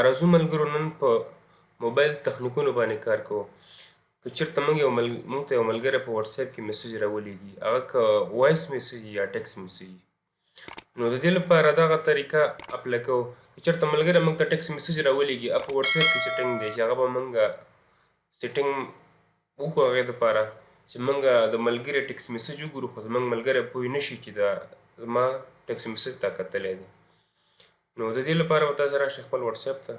راځو ملګرو نن په موبایل تخنیکونو باندې کار کوو. که چېرته موږ ته یو ملګری په واتساپ کې میسج راولېږي، هغه که وایس میسج یا ټکس میسج، نو د دې لپاره دغه طریقه اپلای کوو. که چېرته ملګری موږ ته ټکس میسج راولېږي، په واتساپ کې سیټینګ دی چې هغه به موږ سیټینګ وکړو هغې دپاره چې موږ د ملګري ټکس میسج وګورو، خو زموږ ملګری پوه نه شي چې دا زما ټکس میسج تا کتلی دی. نو د دې لپاره به تاسو راشئ خپل واتساپ ته.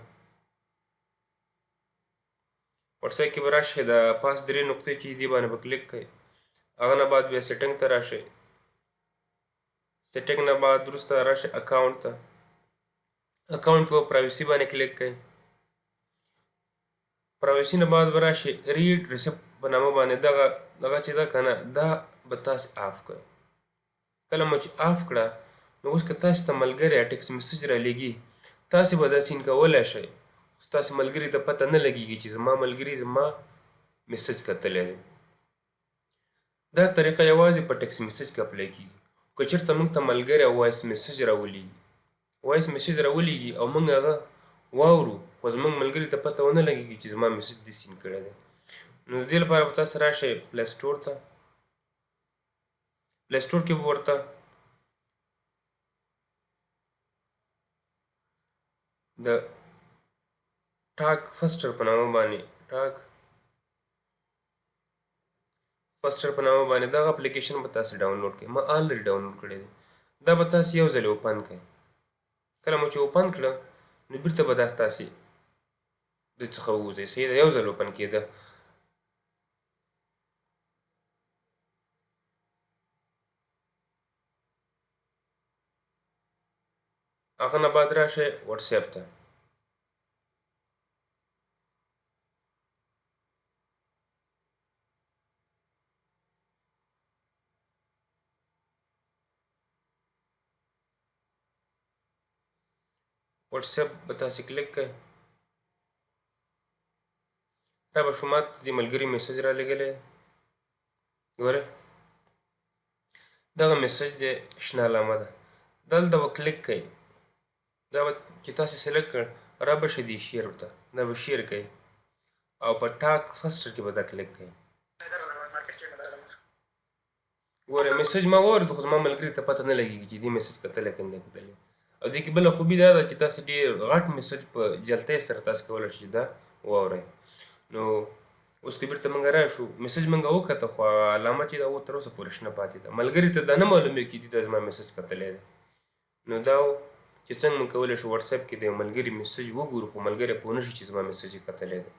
واتساپ کې به راشئ، د پاس 3 نقطې چې دې باندې به کلیک کړئ. هغه نه بعد بیا سیټینګ ته راشئ. سیټینګ نه بعد وروسته راشئ اکاونټ ته. اکاونټ کې به پرایوسي باندې کلیک کړئ. پرایوسي نه بعد به راشئ ریډ ریسیپټ په نامه باندې دغه چې ده که نه، دا به تاسې آف کړئ. کله مو چې آف کړه، نو اوس که تاسې ته ملګری ټکس میسج رالیږي، تاسې به دا سین کولی شئ، خو ستاسې ملګري ته پته نه لګېږي چې زما ملګري زما میسج کتلی دی. دا طریقه یوازې په ټکس میسج کې اپلای کېږي. که چېرته موږ ته ملګری وایس میسج راولېږي او موږ هغه واورو، خو زموږ ملګري ته پته ونه لګېږي چې زما میسج دې سین کړی دی، نو د دې لپاره به تاسې راشئ پلی سټور ته. پلی سټور کې به ورته د ټاک فسټر په نامه باندې دغه اپلیکیشن به تاسې ډاونلوډ کړئ. ما آلریډي ډاونلوډ کړی دی. دا به تاسې یو ځل اوپن کړئ. کله مو چې اوپن کړه، نو بیرته به دا تاسې د څخه ووځئ. صحیح ده، یو ځل اوپن کېده. هغه نه بعد راشئ واتساپ ته. واتساپ به تاسې کلیک کړئ. دا به شما ته د ملګري میسج را لېږلی دی. ګورئ دغه میسج دی، شنه علامه ده. دلته به کلیک کړئ. دا به چې تاسې سلیکټ کړ، را به شي دې شیر ته. دا به شیر کړئ او په ټاک فسټر کې به دا کلیک کړئ. ګورئ میسج ما واورېد، خو زما ملګري ته پته نه لګېږي چې دې میسج کتلی که نه دی کتلی. او دې کې بله خوبي دا ده چې تاسې ډېر غټ میسج په جلدۍ سره تاسې کولی شئ چې دا واورئ. نو اوس که بیرته موږ راشو، میسج موږ وکته، خو علامه چې ده تر اوسه پورې شنه پاتې ده. ملګري ته دا نه معلومېږي چې دا زما میسج کتلی دی. نو دا چې څنګه موږ کولی شو واتساپ کې د یو ملګري میسج وګورو، خو ملګری پوه نه شي چې زما میسج یې کتلی دی.